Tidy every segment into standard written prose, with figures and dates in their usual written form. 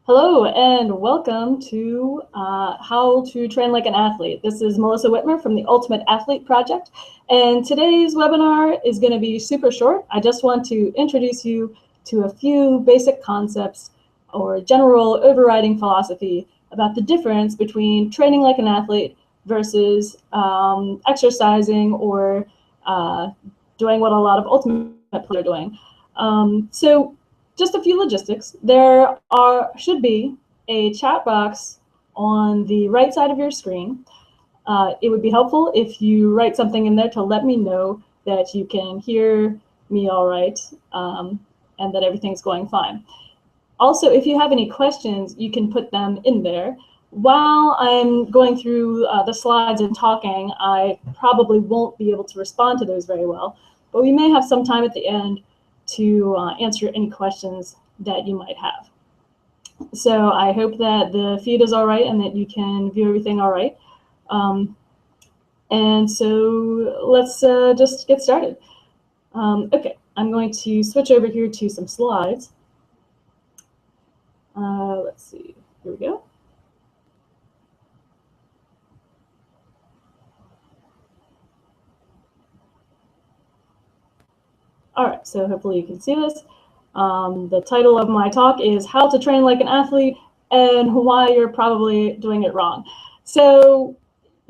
Hello and welcome to How to Train Like an Athlete. This is Melissa Whitmer from the Ultimate Athlete Project, and today's webinar is going to be super short. I just want to introduce you to a few basic concepts or general overriding philosophy about the difference between training like an athlete versus exercising or doing what a lot of ultimate players are doing. Just a few logistics. There should be a chat box on the right side of your screen. It would be helpful if you write something in there to let me know that you can hear me all right and that everything's going fine. Also, if you have any questions, you can put them in there. While I'm going through the slides and talking, I probably won't be able to respond to those very well, but we may have some time at the end to answer any questions that you might have. So I hope that the feed is all right and that you can view everything all right. And so let's just get started. Okay, I'm going to switch over here to some slides. Let's see, here we go. All right, so hopefully you can see this. The title of my talk is How to Train Like an Athlete and Why You're Probably Doing It Wrong. So,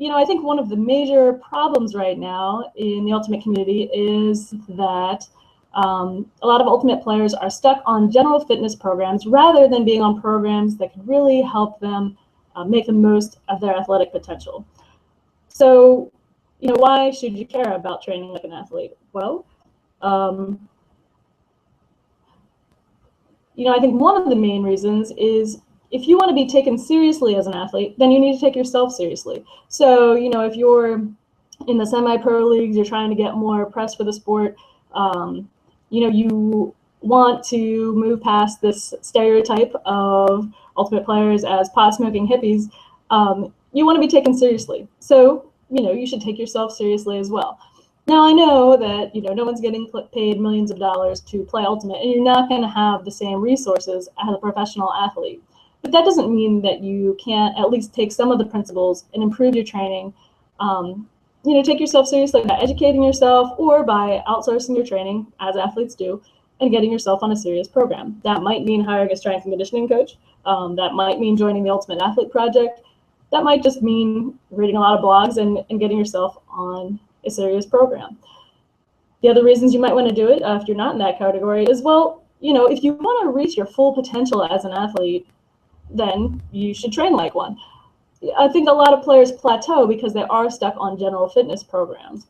I think one of the major problems right now in the ultimate community is that a lot of ultimate players are stuck on general fitness programs rather than being on programs that could really help them make the most of their athletic potential. So, why should you care about training like an athlete? Well, I think one of the main reasons is if you want to be taken seriously as an athlete, then you need to take yourself seriously. So, if you're in the semi-pro leagues, you're trying to get more press for the sport, you want to move past this stereotype of ultimate players as pot-smoking hippies. You want to be taken seriously. So, you should take yourself seriously as well. Now, I know that no one's getting paid millions of dollars to play Ultimate, and you're not going to have the same resources as a professional athlete. But that doesn't mean that you can't at least take some of the principles and improve your training. Take yourself seriously by educating yourself or by outsourcing your training, as athletes do, and getting yourself on a serious program. That might mean hiring a strength and conditioning coach. That might mean joining the Ultimate Athlete Project. That might just mean reading a lot of blogs and getting yourself on a serious program. The other reasons you might want to do it if you're not in that category is, well, if you want to reach your full potential as an athlete, then you should train like one. I think a lot of players plateau because they are stuck on general fitness programs.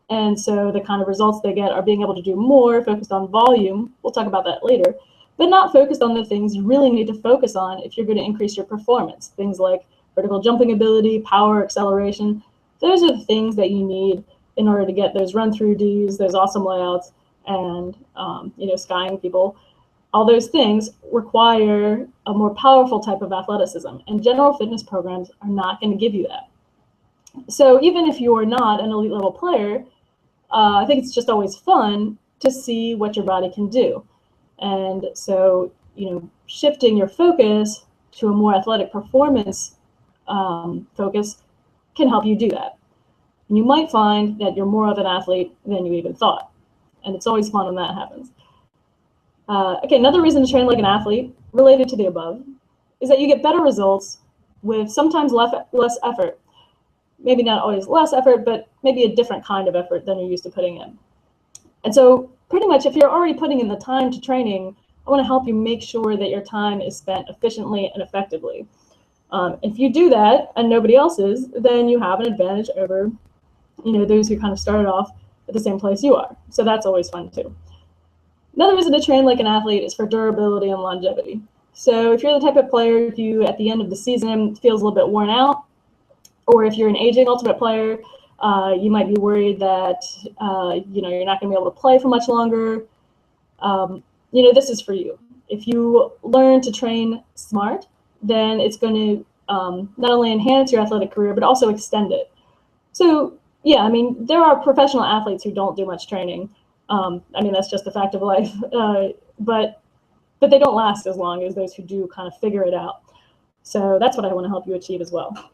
And so the kind of results they get are being able to do more, focused on volume. We'll talk about that later, but not focused on the things you really need to focus on if you're going to increase your performance. Things like vertical jumping ability, power, acceleration. Those are the things that you need in order to get those run-through Ds, those awesome layouts, and skying people. All those things require a more powerful type of athleticism, and general fitness programs are not going to give you that. So even if you're not an elite level player, I think it's just always fun to see what your body can do. And so, shifting your focus to a more athletic performance focus can help you do that. And you might find that you're more of an athlete than you even thought. And it's always fun when that happens. Okay, another reason to train like an athlete, related to the above, is that you get better results with sometimes less effort. Maybe not always less effort, but maybe a different kind of effort than you're used to putting in. And so pretty much if you're already putting in the time to training, I want to help you make sure that your time is spent efficiently and effectively. If you do that and nobody else is, then you have an advantage over those who kind of started off at the same place you are. So that's always fun too. Another reason to train like an athlete is for durability and longevity. So if you're the type of player who at the end of the season feels a little bit worn out, or if you're an aging ultimate player, you might be worried that you're not going to be able to play for much longer. This is for you. If you learn to train smart, then it's going to not only enhance your athletic career, but also extend it. So yeah, there are professional athletes who don't do much training. That's just a fact of life. But but they don't last as long as those who do kind of figure it out. So that's what I want to help you achieve as well.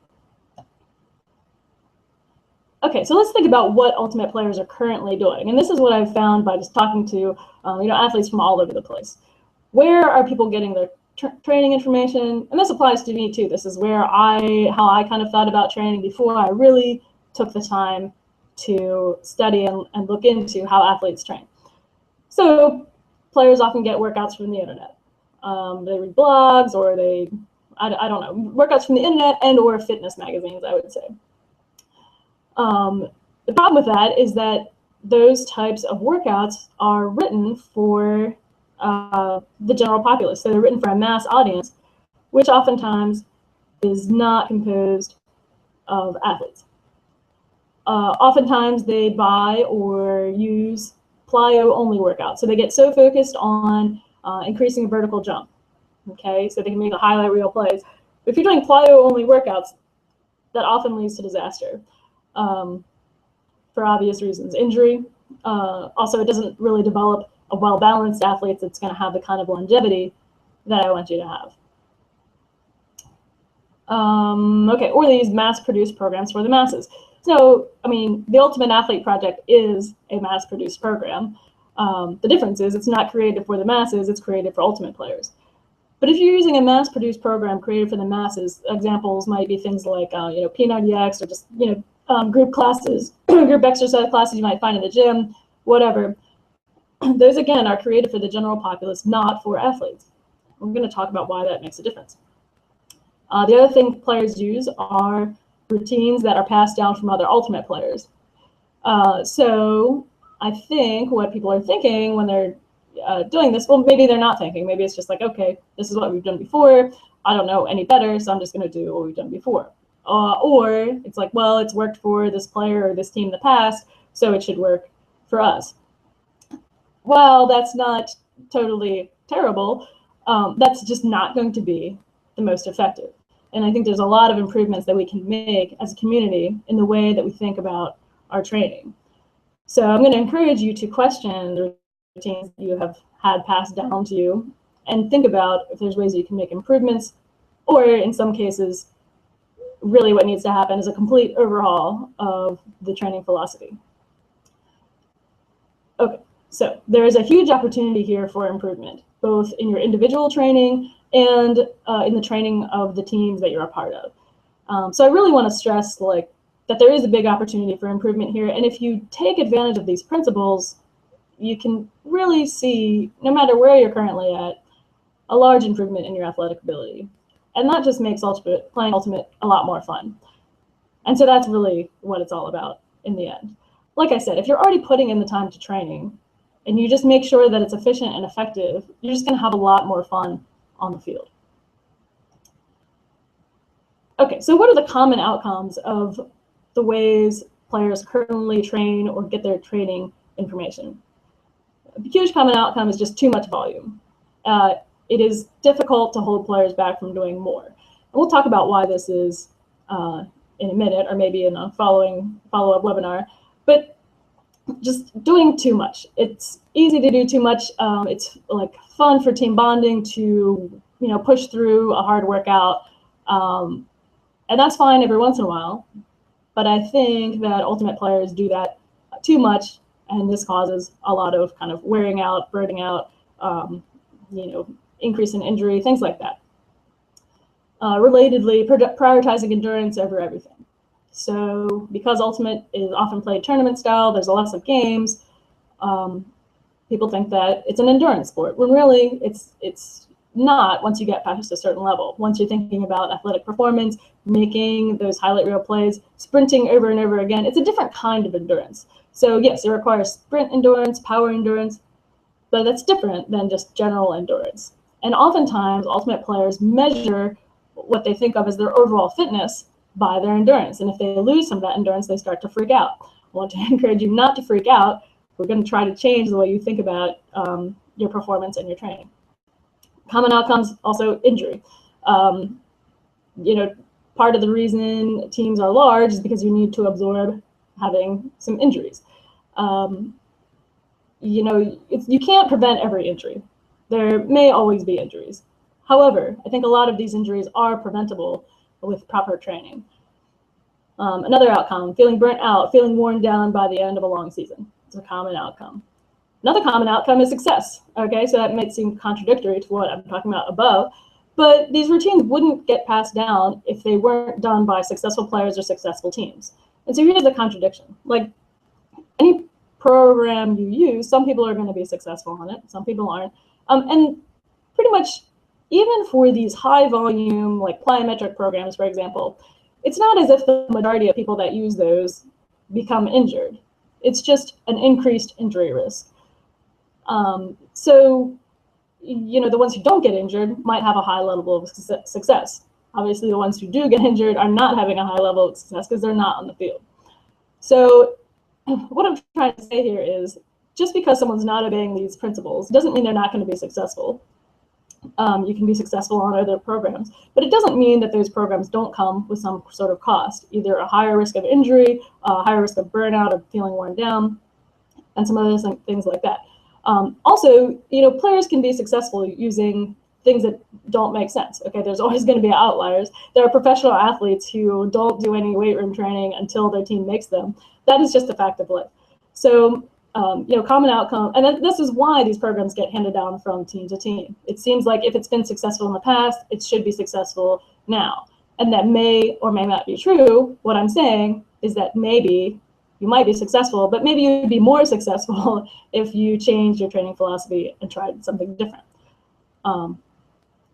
Okay, so let's think about what ultimate players are currently doing. And this is what I've found by just talking to athletes from all over the place. Where are people getting their training information? And this applies to me too. This is where how I kind of thought about training before I really took the time to study and look into how athletes train. So players often get workouts from the internet. They read blogs, or I don't know, workouts from the internet and or fitness magazines, I would say. The problem with that is that those types of workouts are written for the general populace. So they're written for a mass audience, which oftentimes is not composed of athletes. Oftentimes they buy or use plyo-only workouts. So they get so focused on increasing a vertical jump, okay, so they can make a highlight reel plays. But if you're doing plyo-only workouts, that often leads to disaster for obvious reasons. Injury. Also, it doesn't really develop a well-balanced athlete that's going to have the kind of longevity that I want you to have. Okay, or they use mass-produced programs for the masses. So, I mean, the Ultimate Athlete Project is a mass-produced program. The difference is it's not created for the masses, it's created for ultimate players. But if you're using a mass-produced program created for the masses, examples might be things like P90X, or just group classes, group exercise classes you might find in the gym, whatever. Those again are created for the general populace, not for athletes. We're going to talk about why that makes a difference. The other thing players use are routines that are passed down from other ultimate players. So I think what people are thinking when they're doing this, well, maybe they're not thinking. Maybe it's just like, okay, this is what we've done before. I don't know any better, so I'm just going to do what we've done before. Or it's like, well, it's worked for this player or this team in the past, so it should work for us. Well, that's not totally terrible. That's just not going to be the most effective. And I think there's a lot of improvements that we can make as a community in the way that we think about our training. So I'm going to encourage you to question the routines that you have had passed down to you and think about if there's ways you can make improvements, or in some cases, really what needs to happen is a complete overhaul of the training philosophy. Okay, so there is a huge opportunity here for improvement, both in your individual training and in the training of the teams that you're a part of. So I really want to stress that there is a big opportunity for improvement here, and if you take advantage of these principles, you can really see, no matter where you're currently at, a large improvement in your athletic ability. And that just makes playing Ultimate a lot more fun. And so that's really what it's all about in the end. Like I said, if you're already putting in the time to training and you just make sure that it's efficient and effective, you're just going to have a lot more fun on the field. Okay, so what are the common outcomes of the ways players currently train or get their training information? A huge common outcome is just too much volume. It is difficult to hold players back from doing more. And we'll talk about why this is in a minute, or maybe in a follow-up webinar. But just doing too much. It's easy to do too much. It's like fun for team bonding to push through a hard workout, and that's fine every once in a while. But I think that ultimate players do that too much, and this causes a lot of kind of wearing out, burning out, increase in injury, things like that. Relatedly, prioritizing endurance over everything. So because Ultimate is often played tournament style, there's lots of games, people think that it's an endurance sport, when really it's not once you get past a certain level. Once you're thinking about athletic performance, making those highlight reel plays, sprinting over and over again, it's a different kind of endurance. So yes, it requires sprint endurance, power endurance, but that's different than just general endurance. And oftentimes, ultimate players measure what they think of as their overall fitness by their endurance. And if they lose some of that endurance, they start to freak out. I want to encourage you not to freak out. We're going to try to change the way you think about your performance and your training. Common outcomes, also injury. Part of the reason teams are large is because you need to absorb having some injuries. You can't prevent every injury. There may always be injuries. However, I think a lot of these injuries are preventable with proper training. Another outcome, feeling burnt out, feeling worn down by the end of a long season. It's a common outcome. Another common outcome is success. Okay, so that might seem contradictory to what I'm talking about above, but these routines wouldn't get passed down if they weren't done by successful players or successful teams. And so here's the contradiction. Like any program you use, some people are going to be successful on it, some people aren't. And pretty much even for these high volume, like plyometric programs, for example, it's not as if the majority of people that use those become injured. It's just an increased injury risk. So, you know, the ones who don't get injured might have a high level of success. Obviously, the ones who do get injured are not having a high level of success because they're not on the field. So what I'm trying to say here is just because someone's not obeying these principles doesn't mean they're not going to be successful. You can be successful on other programs, but it doesn't mean that those programs don't come with some sort of cost, either a higher risk of injury, a higher risk of burnout, of feeling worn down, and some other things like that. Also, you know, players can be successful using things that don't make sense. Okay, there's always going to be outliers. There are professional athletes who don't do any weight room training until their team makes them. That is just a fact of life. So, you know, common outcome, and this is why these programs get handed down from team to team. It seems like if it's been successful in the past, it should be successful now. And that may or may not be true. What I'm saying is that maybe you might be successful, but maybe you'd be more successful if you changed your training philosophy and tried something different.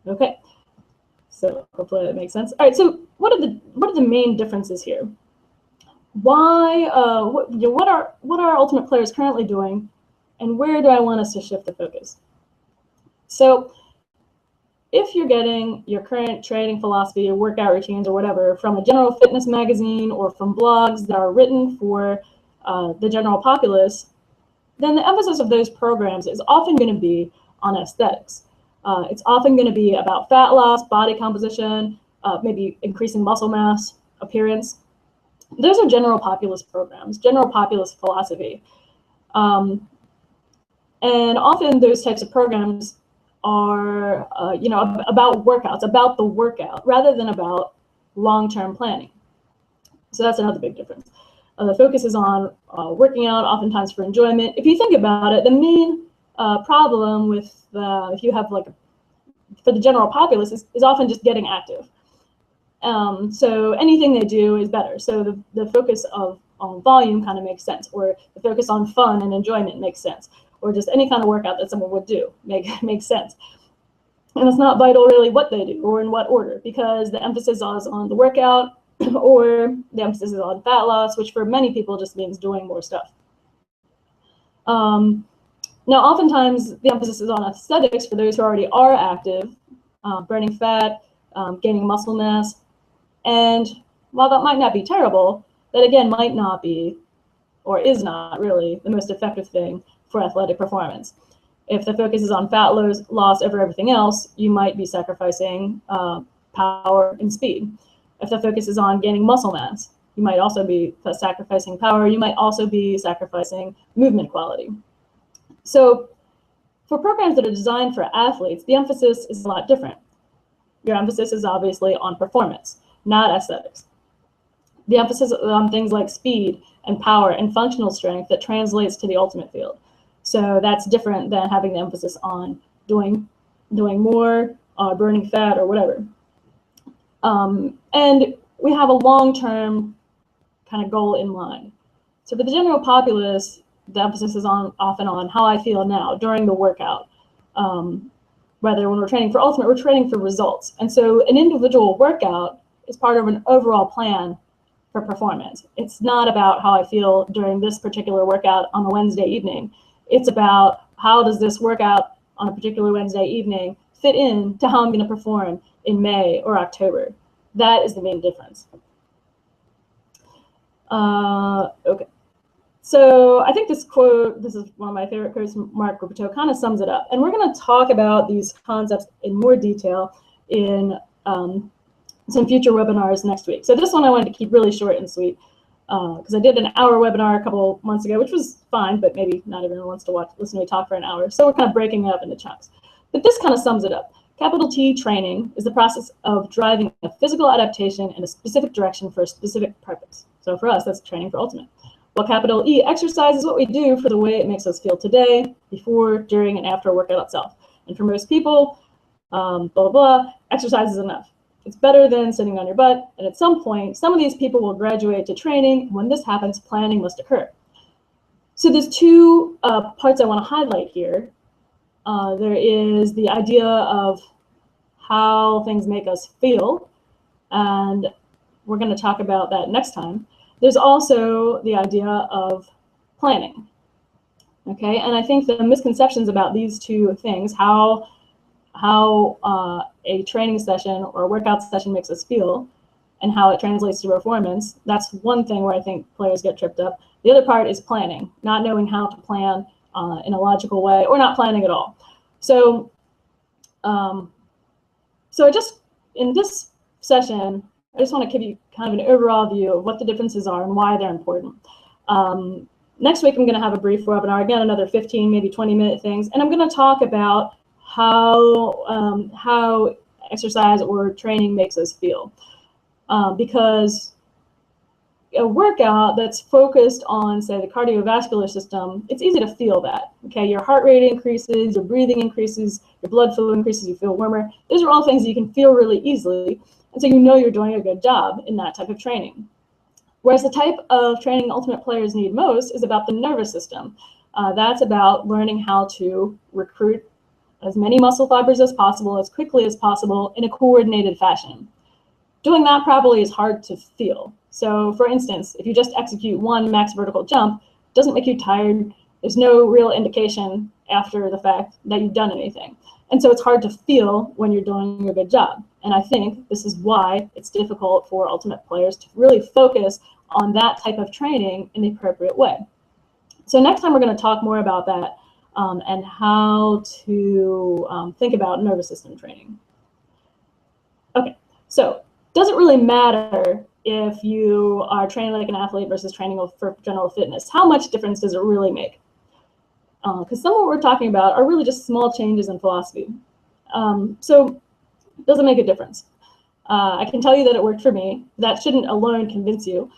Okay, so hopefully that makes sense. All right, so what are the main differences here? Why? What are Ultimate players currently doing, and where do I want us to shift the focus? So, if you're getting your current training philosophy, your workout routines, or whatever from a general fitness magazine or from blogs that are written for the general populace, then the emphasis of those programs is often going to be on aesthetics. It's often going to be about fat loss, body composition, maybe increasing muscle mass, appearance. Those are general populace programs, general populace philosophy. And often those types of programs are, you know, about workouts, about the workout, rather than about long-term planning. So that's another big difference. The focus is on working out, oftentimes for enjoyment. If you think about it, the main problem with if you have like for the general populace is often just getting active. So anything they do is better. So the focus on volume kind of makes sense, or the focus on fun and enjoyment makes sense, or just any kind of workout that someone would do makes sense. And it's not vital really what they do or in what order, because the emphasis is on the workout or the emphasis is on fat loss, which for many people just means doing more stuff. Now, oftentimes the emphasis is on aesthetics for those who already are active, burning fat, gaining muscle mass. And while that might not be terrible, that again might not be, or is not really, the most effective thing for athletic performance. If the focus is on fat loss over everything else, you might be sacrificing power and speed. If the focus is on gaining muscle mass, you might also be sacrificing power. You might also be sacrificing movement quality. So for programs that are designed for athletes, the emphasis is a lot different. Your emphasis is obviously on performance, not aesthetics. The emphasis is on things like speed and power and functional strength that translates to the ultimate field. So that's different than having the emphasis on doing more, burning fat or whatever. And we have a long-term kind of goal in mind. So for the general populace, the emphasis is often on how I feel now during the workout. Whether when we're training for ultimate, we're training for results. And so an individual workout is part of an overall plan for performance. It's not about how I feel during this particular workout on a Wednesday evening. It's about how does this workout on a particular Wednesday evening fit in to how I'm going to perform in May or October. That is the main difference. Okay. So I think this quote, this is one of my favorite quotes from Mark Ruperto, kind of sums it up. And we're going to talk about these concepts in more detail in some future webinars next week. So this one I wanted to keep really short and sweet because I did an hour webinar a couple months ago, which was fine, but maybe not everyone wants to listen to me talk for an hour. So we're kind of breaking it up into chunks. But this kind of sums it up. Capital T training is the process of driving a physical adaptation in a specific direction for a specific purpose. So for us, that's training for ultimate. While capital E exercise is what we do for the way it makes us feel today, before, during, and after a workout itself. And for most people, blah, blah, blah, exercise is enough. It's better than sitting on your butt. And at some point, some of these people will graduate to training. When this happens, planning must occur. So there's two parts I want to highlight here. There is the idea of how things make us feel, and we're going to talk about that next time. There's also the idea of planning. Okay, and I think the misconceptions about these two things, how a training session or a workout session makes us feel and how it translates to performance, that's one thing where I think players get tripped up. The other part is planning, not knowing how to plan in a logical way, or not planning at all. So, in this session, I just want to give you kind of an overall view of what the differences are and why they're important. Next week, I'm going to have a brief webinar, again, another 15, maybe 20-minute things, and I'm going to talk about how exercise or training makes us feel. Because a workout that's focused on, say, the cardiovascular system, it's easy to feel that. Okay, your heart rate increases, your breathing increases, your blood flow increases, you feel warmer. Those are all things that you can feel really easily, and so you know you're doing a good job in that type of training. Whereas the type of training ultimate players need most is about the nervous system. That's about learning how to recruit as many muscle fibers as possible, as quickly as possible, in a coordinated fashion. Doing that properly is hard to feel. So for instance, if you just execute one max vertical jump, it doesn't make you tired. There's no real indication after the fact that you've done anything. And so it's hard to feel when you're doing a good job. And I think this is why it's difficult for ultimate players to really focus on that type of training in the appropriate way. So next time we're going to talk more about that and how to think about nervous system training. Okay, so does it really matter if you are training like an athlete versus training for general fitness? How much difference does it really make? Because some of what we're talking about are really just small changes in philosophy. So does it make a difference? I can tell you that it worked for me. That shouldn't alone convince you,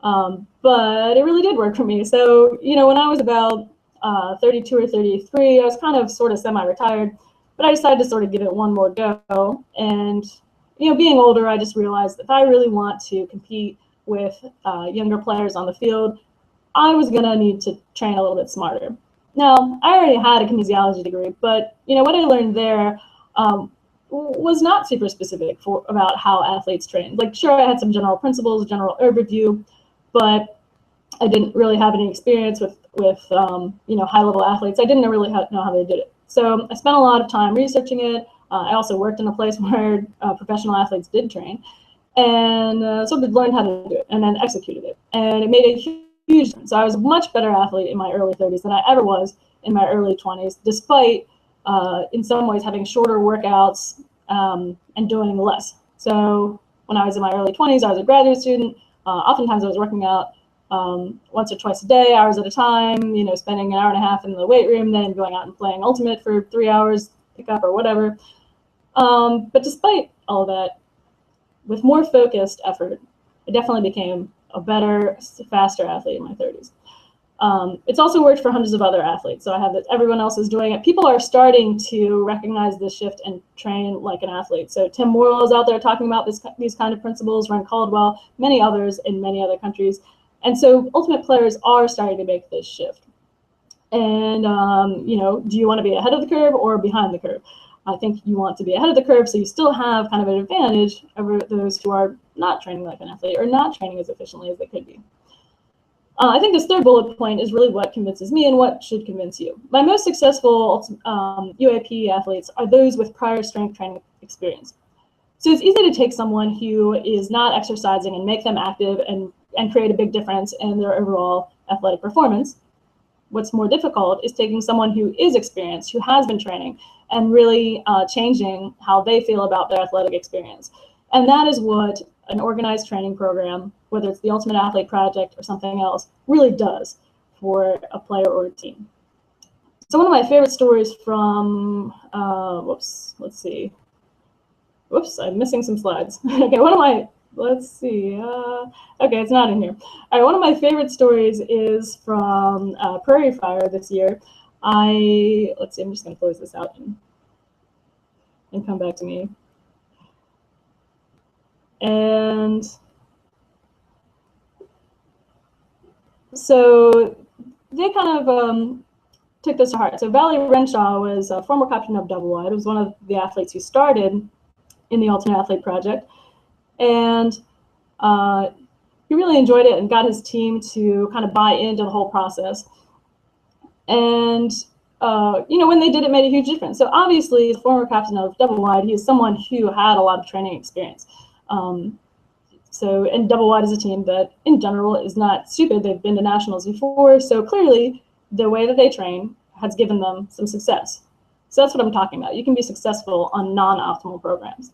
but it really did work for me. So, you know, when I was about 32 or 33, I was kind of sort of semi-retired, but I decided to sort of give it one more go. And you know, being older, I just realized if I really want to compete with younger players on the field, I was going to need to train a little bit smarter. Now, I already had a kinesiology degree, but you know what I learned there was not super specific about how athletes train. Like, sure, I had some general principles, general overview, but I didn't really have any experience with you know, high-level athletes. I didn't really know how they did it. So I spent a lot of time researching it. I also worked in a place where professional athletes did train, and sort of learned how to do it and then executed it. And it made a huge difference. So I was a much better athlete in my early 30s than I ever was in my early 20s, despite in some ways having shorter workouts and doing less. So when I was in my early 20s, I was a graduate student. Oftentimes I was working out once or twice a day, hours at a time, you know, spending an hour and a half in the weight room, then going out and playing Ultimate for 3 hours, pick up or whatever. But despite all that, with more focused effort, I definitely became a better, faster athlete in my 30s. It's also worked for hundreds of other athletes, so I have that everyone else is doing it. People are starting to recognize this shift and train like an athlete. So Tim Morrill is out there talking about these kind of principles, Ren Caldwell, many others in many other countries. And so ultimate players are starting to make this shift. And, you know, do you want to be ahead of the curve or behind the curve? I think you want to be ahead of the curve, so you still have kind of an advantage over those who are not training like an athlete or not training as efficiently as they could be. I think this third bullet point is really what convinces me and what should convince you. My most successful UAP athletes are those with prior strength training experience. So it's easy to take someone who is not exercising and make them active and create a big difference in their overall athletic performance. What's more difficult is taking someone who is experienced, who has been training, and really changing how they feel about their athletic experience. And that is what an organized training program, whether it's the Ultimate Athlete Project or something else, really does for a player or a team. So one of my favorite stories from, whoops, let's see. Whoops, I'm missing some slides. Okay, one of my, let's see. Okay, it's not in here. All right, one of my favorite stories is from Prairie Fire this year. Let's see, I'm just going to close this out and come back to me. And so they kind of took this to heart. So Valerie Renshaw was a former captain of double wide. It was one of the athletes who started in the Ultimate Athlete Project. And he really enjoyed it and got his team to kind of buy into the whole process. And you know, when they did, it made a huge difference. So obviously, the former captain of double wide, he is someone who had a lot of training experience. And double wide is a team that, in general, is not stupid. They've been to nationals before, so clearly, the way that they train has given them some success. So that's what I'm talking about. You can be successful on non-optimal programs.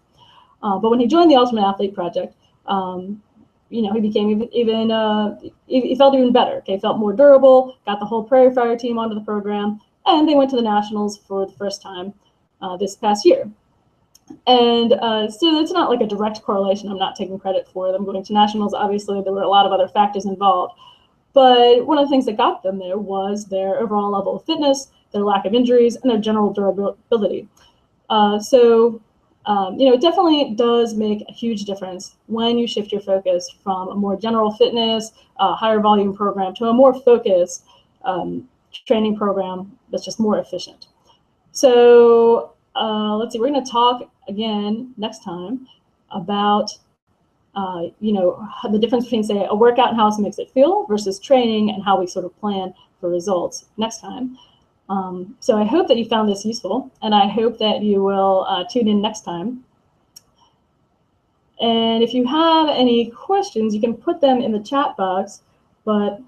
But when he joined the Ultimate Athlete Project, you know, he became he felt even better. Okay, felt more durable. Got the whole Prairie Fire team onto the program, and they went to the nationals for the first time this past year. And so it's not like a direct correlation. I'm not taking credit for them going to nationals. Obviously, there were a lot of other factors involved. But one of the things that got them there was their overall level of fitness, their lack of injuries, and their general durability. You know, it definitely does make a huge difference when you shift your focus from a more general fitness, higher volume program to a more focused training program that's just more efficient. So let's see, we're going to talk again next time about you know, the difference between, say, a workout and how it makes it feel versus training and how we sort of plan for results next time. So I hope that you found this useful, and I hope that you will tune in next time. And if you have any questions, you can put them in the chat box, but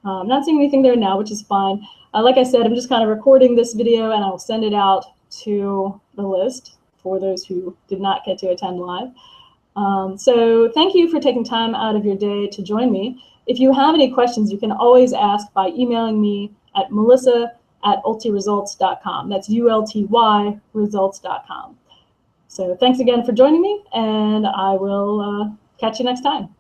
I'm not seeing anything there now, which is fine. Like I said, I'm just kind of recording this video, and I'll send it out to the list for those who did not get to attend live. So thank you for taking time out of your day to join me. If you have any questions, you can always ask by emailing me at melissa@ultiresults.com. That's ULTY results.com. So thanks again for joining me, and I will catch you next time.